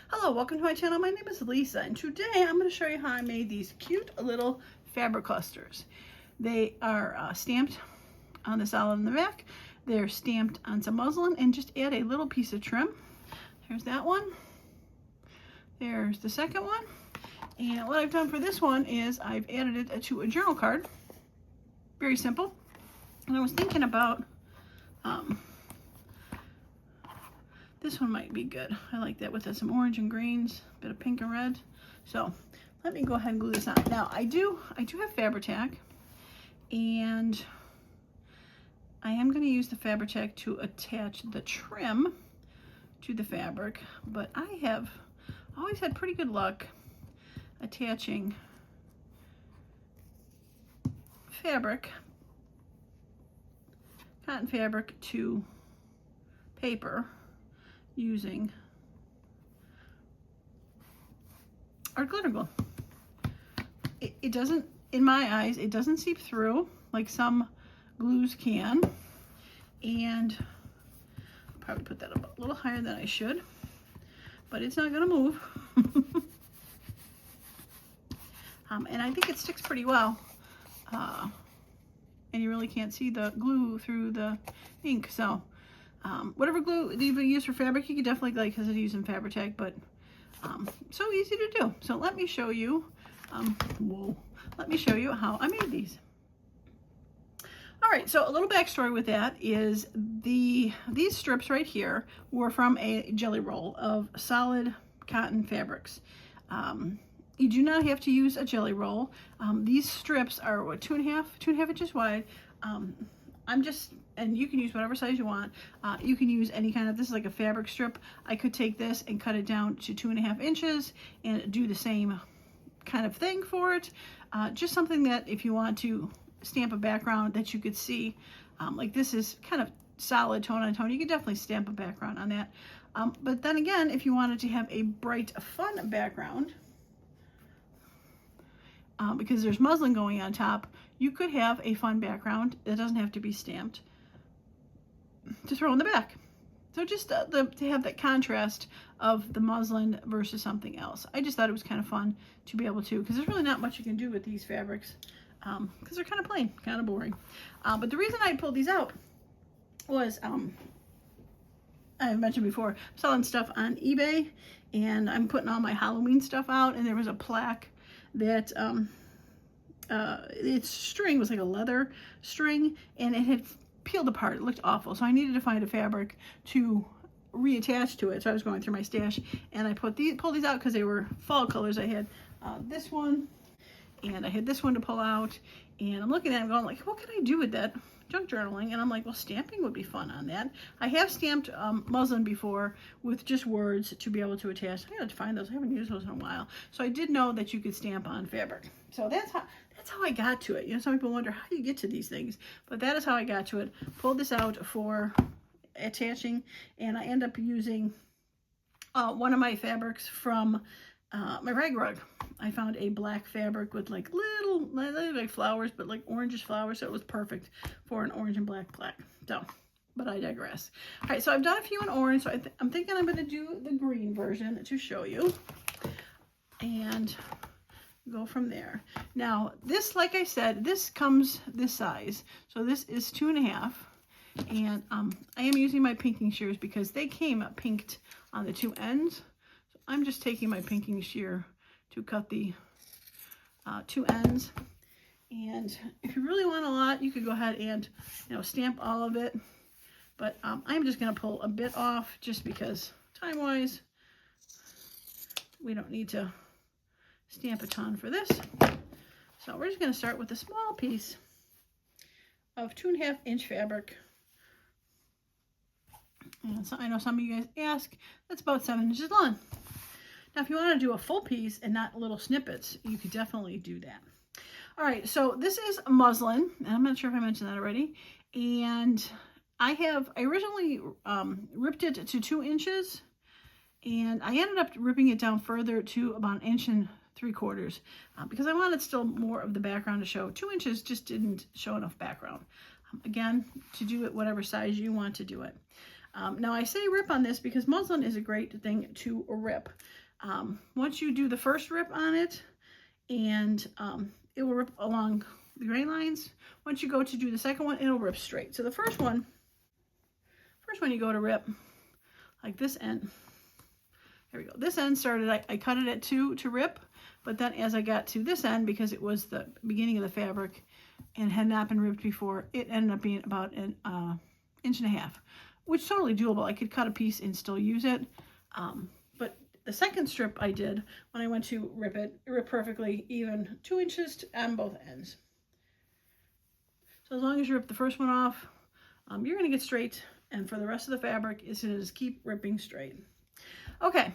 Hello, welcome to my channel. My name is Lisa, and today I'm going to show you how I made these cute little fabric clusters. They are stamped on the solid in the back. They're stamped on some muslin, and just add a little piece of trim. There's that one. There's the second one. And what I've done for this one is I've added it to a journal card. Very simple. And I was thinking about this one might be good. I like that with some orange and greens, a bit of pink and red. So let me go ahead and glue this on. Now I do have Fabri-Tac, and I am going to use the Fabri-Tac to attach the trim to the fabric, but I have always had pretty good luck attaching fabric, cotton fabric, to paper using our glitter glue. It doesn't, in my eyes, it doesn't seep through like some glues can, and I'll probably put that up a little higher than I should, but it's not going to move. And I think it sticks pretty well, and you really can't see the glue through the ink. So whatever glue you use for fabric, you can definitely like because it's using Fabri-Tac, but so easy to do. So let me show you. Let me show you how I made these. All right, so a little backstory with that is these strips right here were from a jelly roll of solid cotton fabrics. You do not have to use a jelly roll. These strips are what, two and a half inches wide. And you can use whatever size you want. You can use any kind of, this is like a fabric strip. I could take this and cut it down to 2.5 inches and do the same kind of thing for it. Just something that if you want to stamp a background that you could see, like this is kind of solid tone on tone, you could definitely stamp a background on that. But then again, if you wanted to have a bright, fun background, because there's muslin going on top, you could have a fun background that doesn't have to be stamped to throw in the back. So just to have that contrast of the muslin versus something else. I just thought it was kind of fun to be able to, because there's really not much you can do with these fabrics, because they're kind of plain, kind of boring. But the reason I pulled these out was, I've mentioned before, I'm selling stuff on eBay, and I'm putting all my Halloween stuff out, and there was a plaque that its string was like a leather string, and it had peeled apart. It looked awful, so I needed to find a fabric to reattach to it. So I was going through my stash, and I pulled these out because they were fall colors. I had this one, and I had this one to pull out, and I'm looking at it going like, what can I do with that junk journaling? And I'm like, well, stamping would be fun on that. I have stamped muslin before with just words to be able to attach. I gotta find those. I haven't used those in a while. So I did know that you could stamp on fabric. So that's how I got to it. You know, some people wonder, how do you get to these things? But that is how I got to it. Pulled this out for attaching, and I end up using one of my fabrics from my rag rug. I found a black fabric with like little like flowers, but like orangish flowers, so it was perfect for an orange and black plaque. So, but I digress. All right, so I've done a few in orange, so I'm thinking I'm going to do the green version to show you, and go from there. Now this, like I said, this comes this size, so this is 2.5, and I am using my pinking shears because they came pinked on the two ends. So I'm just taking my pinking shear to cut the two ends, and if you really want a lot, you could go ahead and, you know, stamp all of it, but I'm just going to pull a bit off just because time wise we don't need to stamp a ton for this. So we're just going to start with a small piece of 2.5 inch fabric. And so I know some of you guys ask, that's about 7 inches long. Now if you want to do a full piece and not little snippets, you could definitely do that. All right, so this is muslin, and I'm not sure if I mentioned that already, and I originally ripped it to 2 inches, and I ended up ripping it down further to about 1.75 inches because I wanted still more of the background to show. 2 inches just didn't show enough background. Again, to do it whatever size you want to do it. Now I say rip on this because muslin is a great thing to rip. Once you do the first rip on it, and it will rip along the grain lines. Once you go to do the second one, it'll rip straight. So the first one you go to rip, like this end. There we go. This end started, I cut it at 2 to rip, but then as I got to this end, because it was the beginning of the fabric and had not been ripped before, it ended up being about an 1.5 inches, which is totally doable. I could cut a piece and still use it. But the second strip I did, when I went to rip it ripped perfectly even 2 inches on both ends. So as long as you rip the first one off, you're going to get straight, and for the rest of the fabric, it's going to just keep ripping straight. Okay,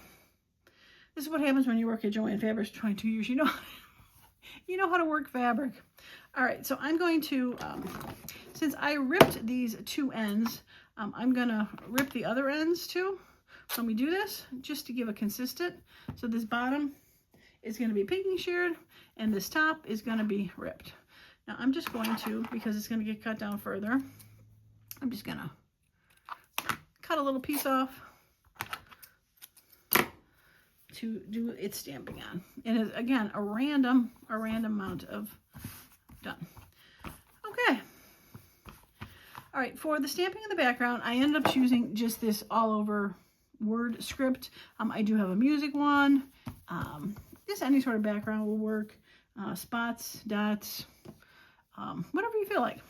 this is what happens when you work at Joann Fabrics 22 years. You know how to work fabric. All right, so I'm going to, since I ripped these 2 ends, I'm going to rip the other ends too. When we do this, just to give a consistent, so this bottom is going to be pinking sheared, and this top is going to be ripped. Now I'm just going to, because it's going to get cut down further, I'm just going to cut a little piece off to do its stamping on. And it's, again, a random amount of done. Okay. All right, for the stamping in the background, I ended up choosing just this all over word script. I do have a music one. Just any sort of background will work. Spots, dots, whatever you feel like.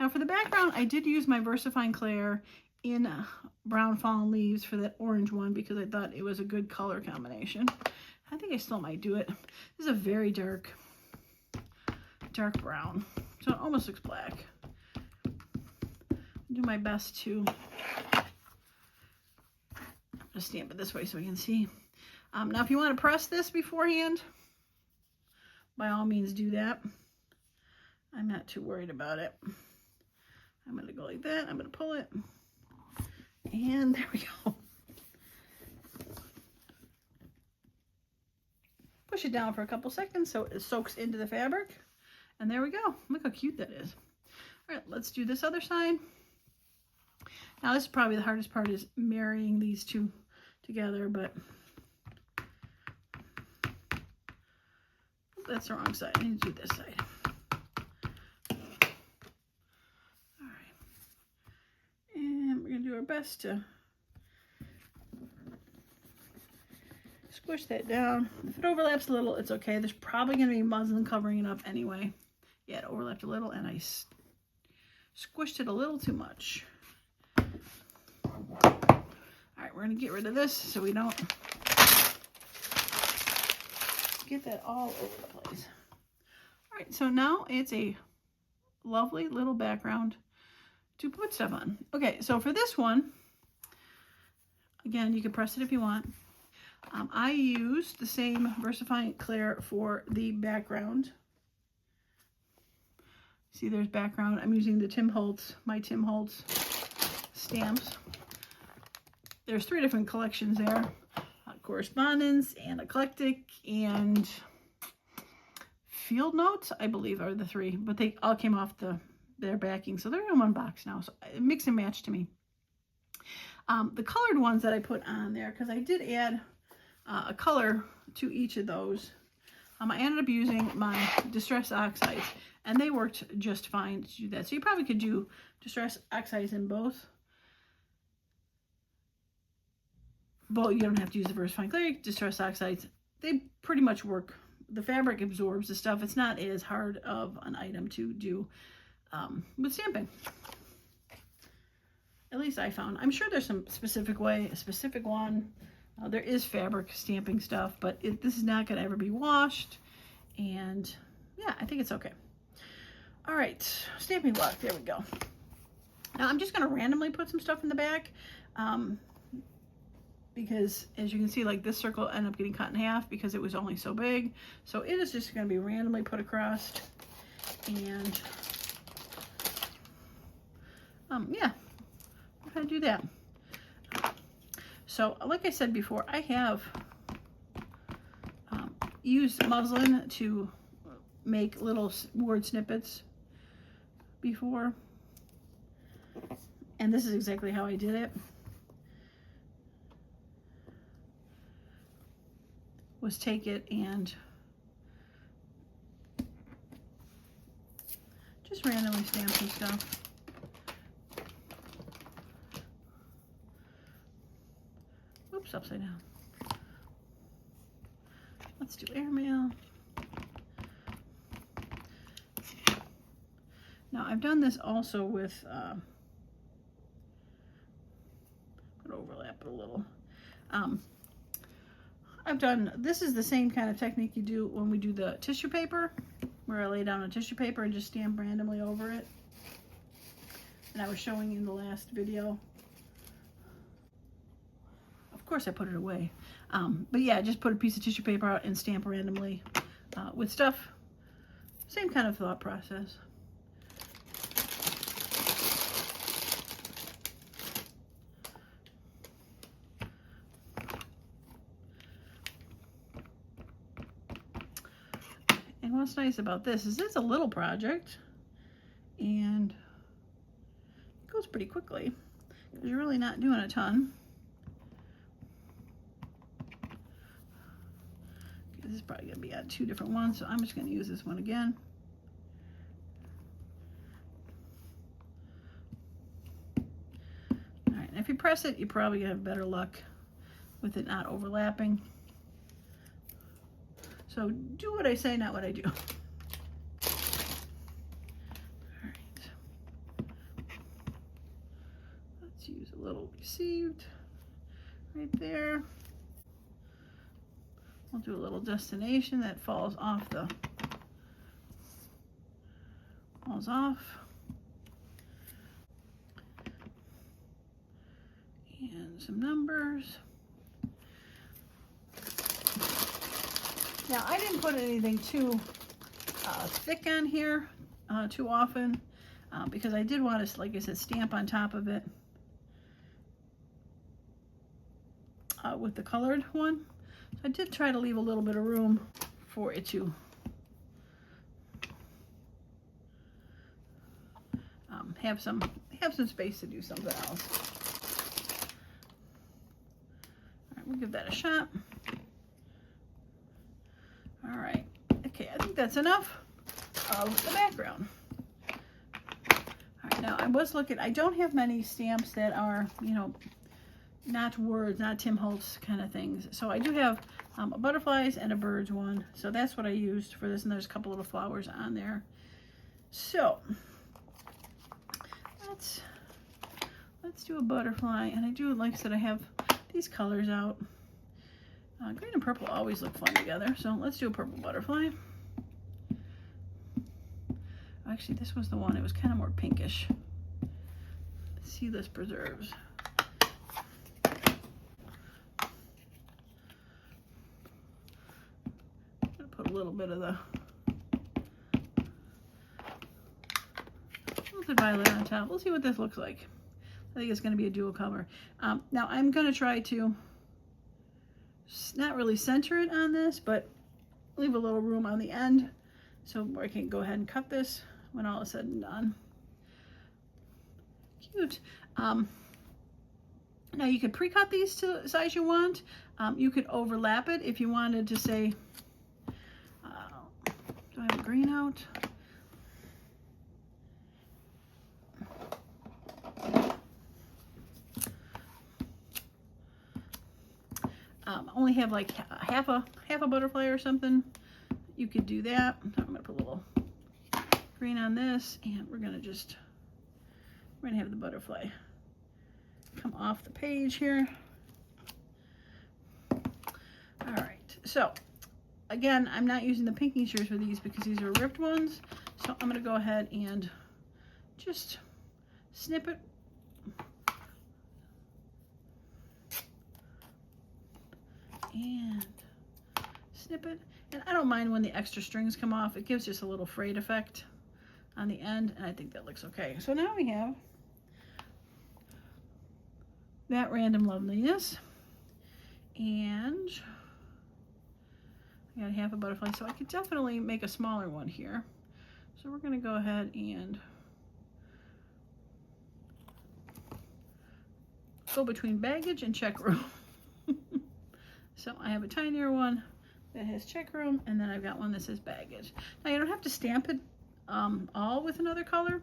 Now for the background, I did use my VersaFine Clair in Brown Fallen Leaves for that orange one because I thought it was a good color combination. I think I still might do it. This is a very dark brown, so it almost looks black. Do my best to just stamp it this way so we can see. Now if you want to press this beforehand, by all means do that. I'm not too worried about it. I'm going to go like that. I'm going to pull it. And there we go. Push it down for a couple seconds so it soaks into the fabric. And there we go. Look how cute that is. All right, let's do this other side. Now this is probably the hardest part, is marrying these two together, but that's the wrong side. I need to do this side. Do our best to squish that down. If it overlaps a little, it's okay. There's probably going to be muslin covering it up anyway. Yeah, it overlapped a little, and I squished it a little too much. All right, we're going to get rid of this so we don't get that all over the place. All right, so now it's a lovely little background to put stuff on. Okay, so for this one, again, you can press it if you want. I used the same VersaFine Clair for the background. See, there's background. I'm using the Tim Holtz, my Tim Holtz stamps. There's 3 different collections there. Correspondence and Eclectic and Field Notes, I believe, are the 3, but they all came off their backing, so they're in one box now, so mix and match to me. The colored ones that I put on there, because I did add a color to each of those, I ended up using my Distress Oxides, and they worked just fine to do that. So you probably could do Distress Oxides in both. But you don't have to use the VersaFine Clair. Distress Oxides, they pretty much work. The fabric absorbs the stuff. It's not as hard of an item to do with stamping. At least I found. I'm sure there's some specific way, a specific one. There is fabric stamping stuff, but this is not going to ever be washed. And yeah, I think it's okay. All right, stamping block. There we go. Now I'm just going to randomly put some stuff in the back. Because as you can see, like this circle ended up getting cut in half because it was only so big. So it is just going to be randomly put across. And yeah, I'm going to do that. So like I said before, I have used muslin to make little word snippets before. And this is exactly how I did it. was take it and just randomly stamp some stuff. Oops, upside down. Let's do airmail. Now I've done this also with, overlap it a little. This is the same kind of technique you do when we do the tissue paper, where I lay down a tissue paper and just stamp randomly over it. And I was showing you in the last video. Of course I put it away. But yeah, just put a piece of tissue paper out and stamp randomly with stuff. Same kind of thought process. And what's nice about this is it's a little project and it goes pretty quickly because you're really not doing a ton. This is probably going to be on 2 different ones, so I'm just going to use this one again. All right, and if you press it, you're probably going to have better luck with it not overlapping. So do what I say, not what I do. All right. Let's use a little received right there. We'll do a little destination that falls off. And some numbers. Now I didn't put anything too thick on here too often because I did want to, like I said, stamp on top of it with the colored one. So I did try to leave a little bit of room for it to have some space to do something else. All right, we'll give that a shot. All right, okay, I think that's enough of the background. All right, now I don't have many stamps that are, you know, not words, not Tim Holtz kind of things. So I do have a butterflies and a birds one. So that's what I used for this, and there's a couple little flowers on there. So let's do a butterfly, and I do, like I said, I have these colors out. Green and purple always look fun together, so let's do a purple butterfly. Actually, this was the one, it was kind of more pinkish. Seedless preserves. I'm gonna put a little bit of the Wilted Violet on top. We'll see what this looks like. I think it's going to be a dual color. Now I'm going to try to not really center it on this, but leave a little room on the end so I can go ahead and cut this when all is said and done. Cute. Now you could pre-cut these to the size you want. You could overlap it if you wanted to say, do I have a green out? Only have like half a butterfly or something. You could do that. I'm gonna put a little green on this, and we're gonna have the butterfly come off the page here. All right, so again, I'm not using the pinking shears for these because these are ripped ones. So I'm gonna go ahead and just snip it. And snip it. And I don't mind when the extra strings come off. It gives just a little frayed effect on the end, and I think that looks okay. So now we have that random loveliness, and I got half a butterfly, so I could definitely make a smaller one here. So we're going to go ahead and go between baggage and check room. So I have a tinier one, that has check room, and then I've got one that says baggage. Now you don't have to stamp it all with another color.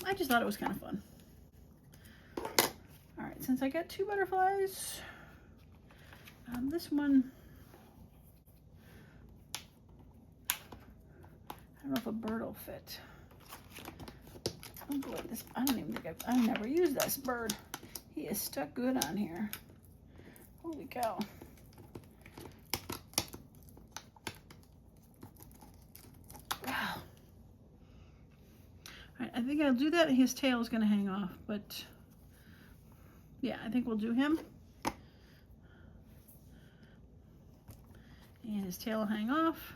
I just thought it was kind of fun. All right, since I got 2 butterflies, this one, I don't know if a bird will fit. Oh boy, this, I don't even think I've never used this bird. He is stuck good on here. Holy cow. Wow. All right, I think I'll do that. His tail is going to hang off, but yeah, I think we'll do him. And his tail will hang off.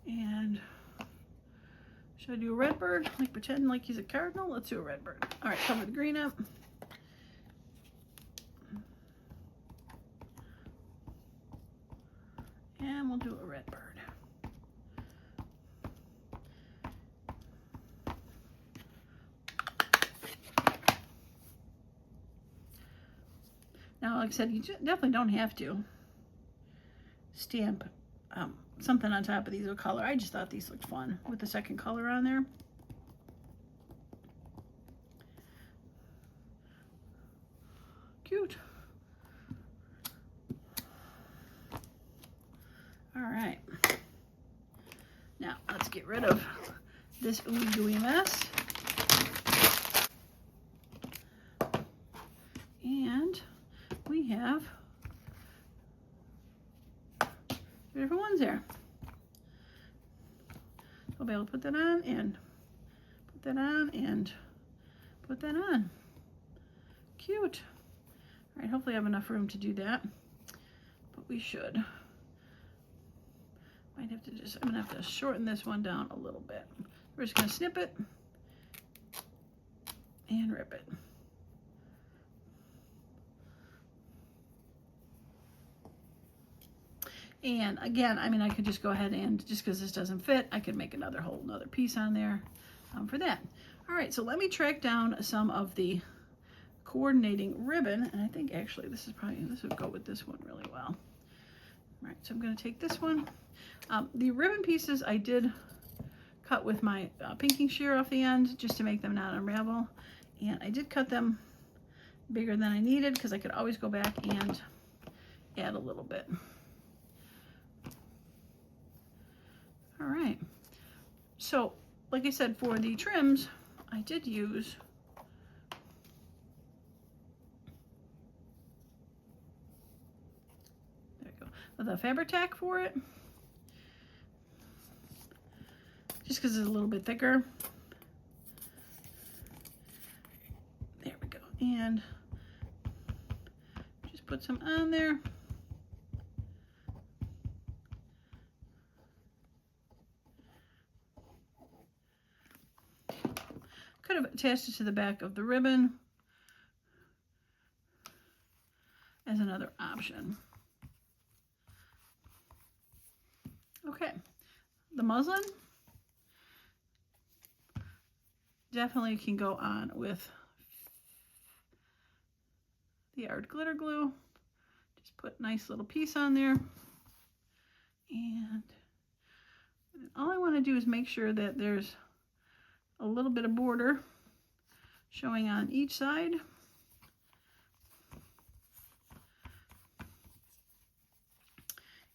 And should I do a red bird? Like pretend like he's a cardinal? Let's do a red bird. All right, cover the green up. And we'll do a red bird. Now, like I said, you definitely don't have to stamp something on top of these with color. I just thought these looked fun with the second color on there. Cute. All right. Now, let's get rid of this ooey gooey mess. And we have 3 different ones there. I'll be able to put that on and put that on and put that on. Cute. All right, hopefully I have enough room to do that, but we should. Might have to just, I'm gonna have to shorten this one down a little bit. We're just gonna snip it and rip it. And again, I mean, I could just go ahead and, just because this doesn't fit, I could make another piece on there for that. All right, so let me track down some of the coordinating ribbon, and I think actually this would go with this one really well. All right, so I'm going to take this one. The ribbon pieces I did cut with my pinking shear off the end just to make them not unravel, and I did cut them bigger than I needed because I could always go back and add a little bit. All right, so like I said, for the trims, I did use the fabric tack for it, just because it's a little bit thicker. There we go, and just put some on there. Could have attached it to the back of the ribbon as another option. Okay, the muslin definitely can go on with the art glitter glue. Just put a nice little piece on there. And all I want to do is make sure that there's a little bit of border showing on each side.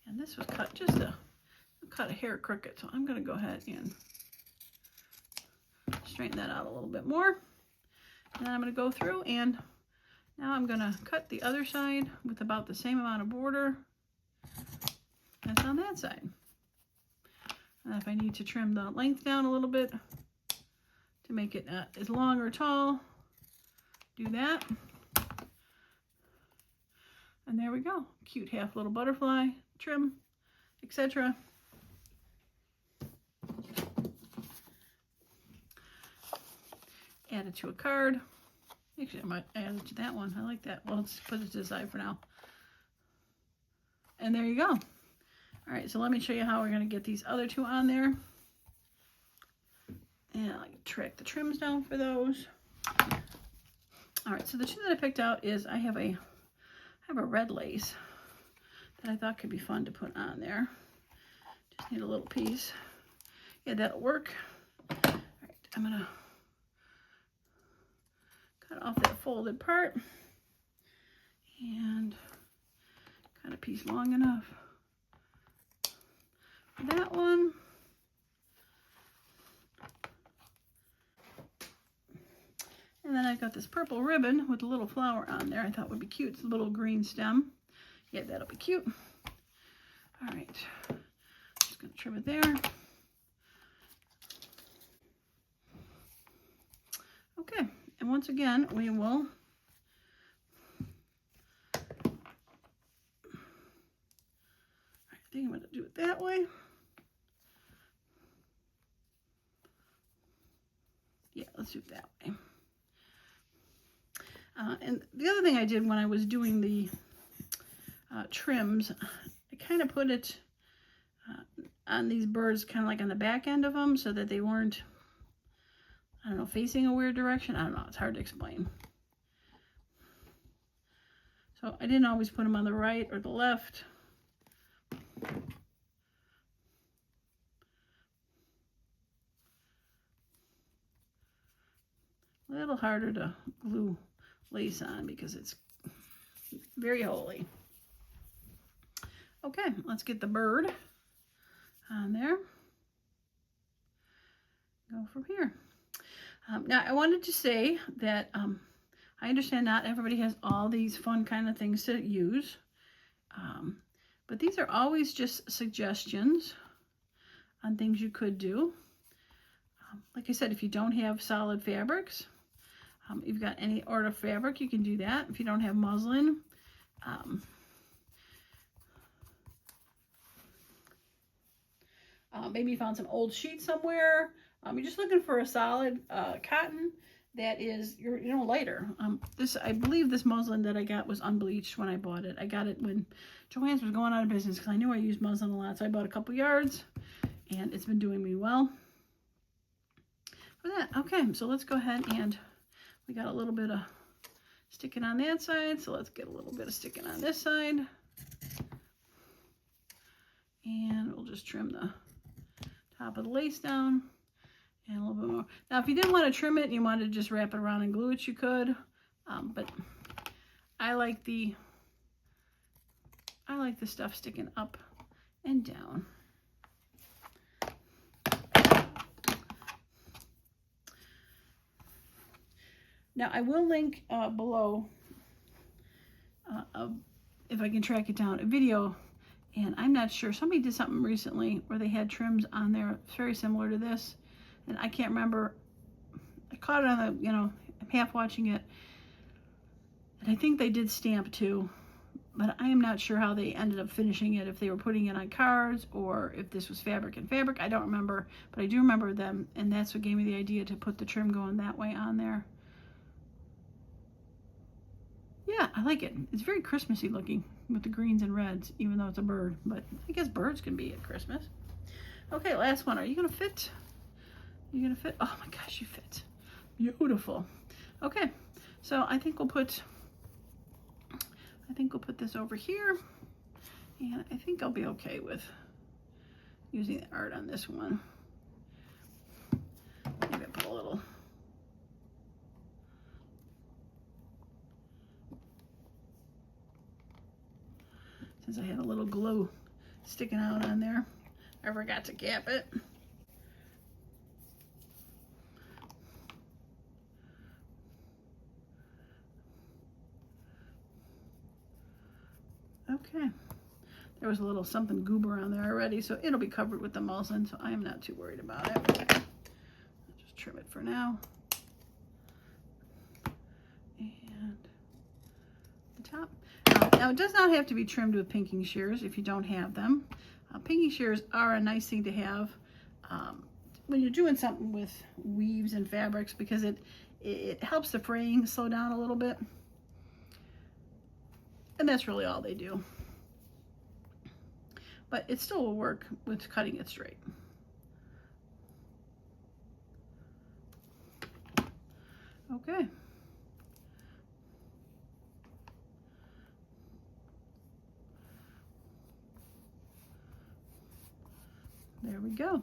And this was cut just cut a hair crooked, so I'm going to go ahead and straighten that out a little bit more. And then I'm going to go through, and now I'm going to cut the other side with about the same amount of border as on that side. And if I need to trim the length down a little bit to make it not as long or tall, do that. And there we go. Cute half little butterfly trim, etc. Add it to a card. Actually, I might add it to that one. I like that. Well, let's put it to the side for now. And there you go. All right, so let me show you how we're going to get these other two on there. And I track the trims down for those. All right, so the two that I picked out is I have a red lace that I thought could be fun to put on there. Just need a little piece. Yeah, that'll work. All right, I'm gonna cut off that folded part and cut a piece long enough for that one. And then I've got this purple ribbon with a little flower on there I thought would be cute. It's a little green stem. Yeah, that'll be cute. All right, just gonna trim it there. Okay, and once again, we will I think I'm gonna do it that way. Yeah, let's do it that way. And the other thing I did when I was doing the trims, I kind of put it on these birds kind of like on the back end of them so that they weren't, I don't know, facing a weird direction. I don't know, it's hard to explain. So I didn't always put them on the right or the left. A little harder to glue lace on because it's very holy. Okay, let's get the bird on there. Go from here. Now I wanted to say that I understand not everybody has all these fun kind of things to use, but these are always just suggestions on things you could do. Like I said, if you don't have solid fabrics, you've got any order of fabric, you can do that. If you don't have muslin, maybe you found some old sheet somewhere. You're just looking for a solid cotton that is, lighter. I believe this muslin that I got was unbleached when I bought it. I got it when Joann's was going out of business because I knew I used muslin a lot. So I bought a couple yards and it's been doing me well for that. Okay, so let's go ahead and we got a little bit of sticking on that side. So let's get a little bit of sticking on this side. And we'll just trim the top of the lace down. And a little bit more. Now, if you didn't want to trim it and you wanted to just wrap it around and glue it, you could. But I like the stuff sticking up and down. Now, I will link below, if I can track it down, a video. And I'm not sure. Somebody did something recently where they had trims on there. It's very similar to this. And I can't remember, I caught it on the, I'm half watching it. And I think they did stamp too, but I am not sure how they ended up finishing it, if they were putting it on cards or if this was fabric and fabric. I don't remember, but I do remember them. And that's what gave me the idea to put the trim going that way on there. Yeah, I like it. It's very Christmassy looking with the greens and reds, even though it's a bird, but I guess birds can be at Christmas. Okay, last one. Are you gonna fit? You gonna fit? Oh my gosh, you fit. Beautiful. Okay, so I think we'll put this over here, and I think I'll be okay with using the art on this one. Maybe I'll put a little. Since I had a little glue sticking out on there, I forgot to cap it. Okay, there was a little something goober on there already, so it'll be covered with the muslin, so I am not too worried about it. I'll just trim it for now. And the top. Now, it does not have to be trimmed with pinking shears if you don't have them. Pinking shears are a nice thing to have when you're doing something with weaves and fabrics, because it helps the fraying slow down a little bit. And that's really all they do. But it still will work with cutting it straight. Okay. there we go.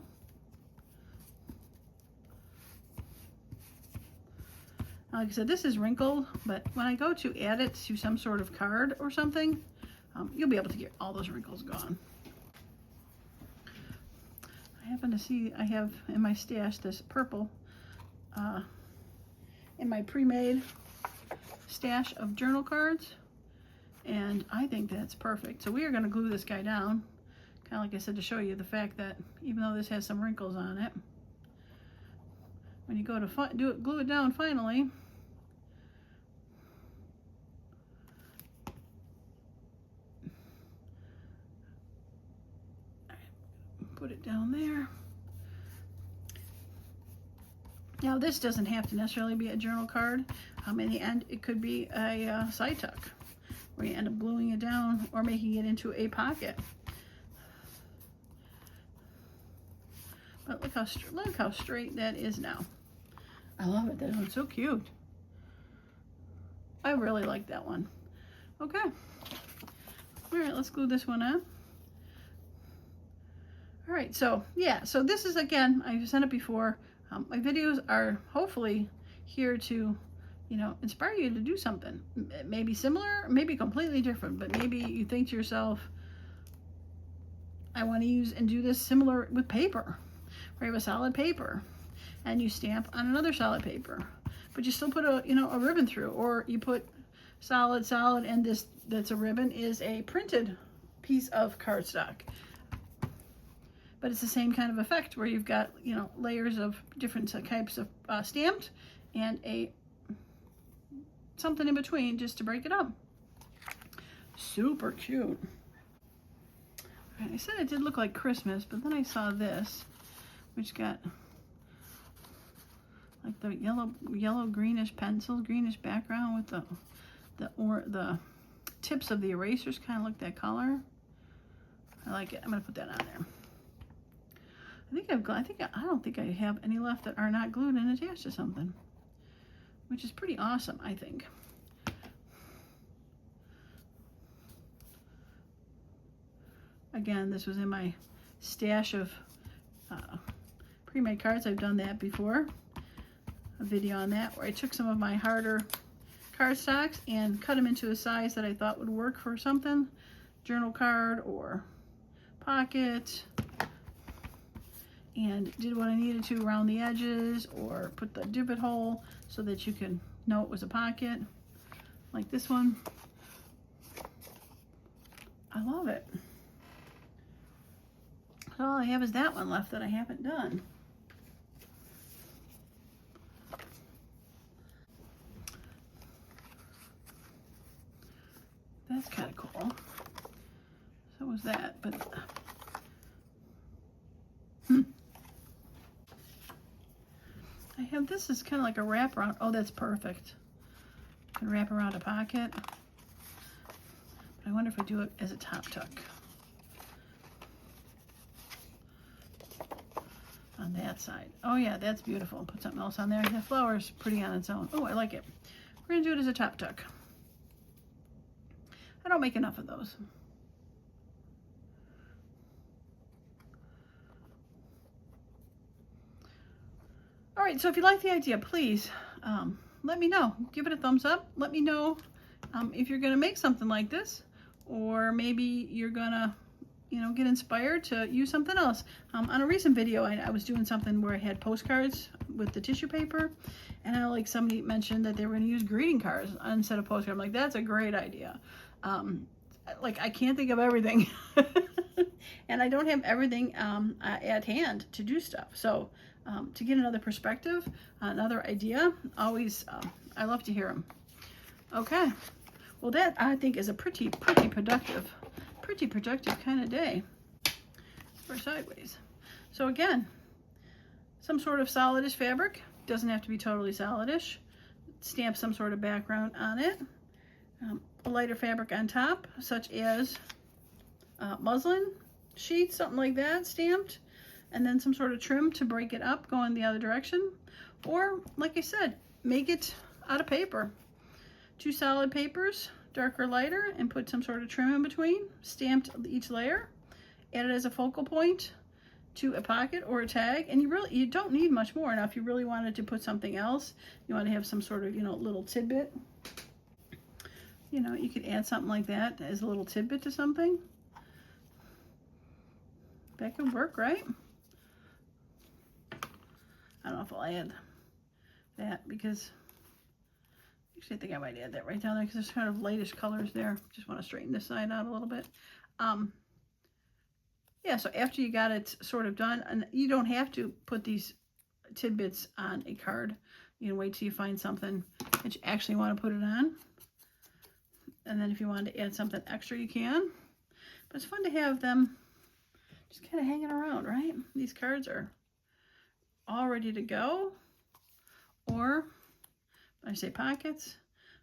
Like I said, this is wrinkled, but when I go to add it to some sort of card or something, you'll be able to get all those wrinkles gone. I happen to see I have in my stash this purple in my pre-made stash of journal cards, and I think that's perfect. So we are going to glue this guy down, kind of like I said, to show you the fact that even though this has some wrinkles on it, when you go to glue it down finally, put it down there. Now this doesn't have to necessarily be a journal card. In the end, it could be a side tuck, where you end up gluing it down or making it into a pocket. But look how straight that is now. I love it. That one's so cute. I really like that one. Okay. All right, let's glue this one on. All right, so yeah, so this is, again, I've said it before, my videos are hopefully here to, you know, inspire you to do something. Maybe similar, maybe completely different, but maybe you think to yourself, I want to use and do this similar with paper, where you have a solid paper and you stamp on another solid paper, but you still put a, you know, a ribbon through, or you put solid, and this that's a ribbon is a printed piece of cardstock. But it's the same kind of effect where you've got, you know, layers of different types of stamped and something in between just to break it up. Super cute. All right, I said it did look like Christmas, but then I saw this, which got like the yellow greenish pencil, greenish background with the tips of the erasers kind of look that color. I like it. I'm gonna put that on there. I don't think I have any left that are not glued and attached to something, which is pretty awesome, I think. Again, this was in my stash of pre-made cards. I've done that before, a video on that, where I took some of my harder cardstocks and cut them into a size that I thought would work for something, journal card or pocket, and did what I needed to around the edges, or put the divot hole so that you can know it was a pocket, like this one. I love it. So all I have is that one left that I haven't done. That's kind of cool. So was that, but I have this is kind of like a wrap around. Oh, that's perfect. Can wrap around a pocket. But I wonder if I do it as a top tuck on that side. Oh yeah, that's beautiful. Put something else on there. The flower's pretty on its own. Oh, I like it. We're gonna do it as a top tuck. I don't make enough of those. All right, so if you like the idea, please let me know. Give it a thumbs up. Let me know if you're going to make something like this, or maybe you're going to, you know, get inspired to use something else. On a recent video, I was doing something where I had postcards with the tissue paper, and like somebody mentioned that they were going to use greeting cards instead of postcards. I'm like, that's a great idea. Like, I can't think of everything, and I don't have everything at hand to do stuff. So to get another perspective, another idea, always, I love to hear them. Okay, well that I think is a pretty productive kind of day for sideways. So again, some sort of solidish fabric, doesn't have to be totally solidish. Stamp some sort of background on it. A lighter fabric on top, such as muslin sheets, something like that, stamped, and then some sort of trim to break it up going the other direction. Or, like I said, make it out of paper. 2 solid papers, darker, lighter, and put some sort of trim in between, stamped each layer, add it as a focal point to a pocket or a tag, and you don't need much more. Now if you really wanted to put something else, you want to have some sort of, you know, little tidbit, you know, you could add something like that as a little tidbit to something. That could work, right? I don't know if I'll add that because actually I think I might add that right down there because there's kind of lightish colors there. Just want to straighten this side out a little bit. Yeah, so after you got it sort of done, and you don't have to put these tidbits on a card. You can wait till you find something that you actually want to put it on. And then if you want to add something extra, you can. But it's fun to have them just kind of hanging around, right? These cards are all ready to go. Or, when I say pockets,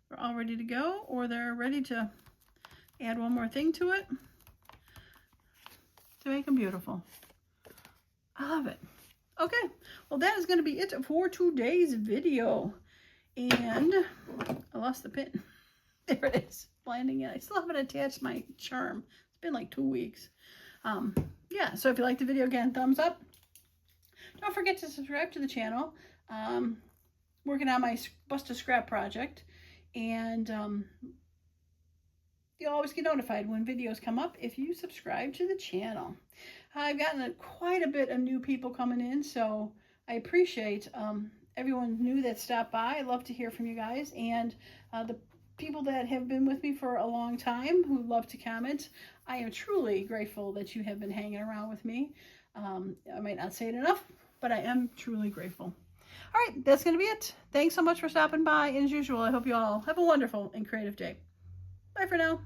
they're all ready to go. Or they're ready to add one more thing to it to make them beautiful. I love it. Okay, well that is going to be it for today's video. And I lost the pin. There it is, landing in. I still haven't attached my charm. It's been like 2 weeks. Yeah, so if you liked the video, again, thumbs up. Don't forget to subscribe to the channel. Working on my Bust a Scrap project. And you'll always get notified when videos come up if you subscribe to the channel. I've gotten quite a bit of new people coming in, so I appreciate everyone new that stopped by. I love to hear from you guys, and the people that have been with me for a long time who love to comment. I am truly grateful that you have been hanging around with me. I might not say it enough, but I am truly grateful. All right, that's going to be it. Thanks so much for stopping by. And as usual, I hope you all have a wonderful and creative day. Bye for now.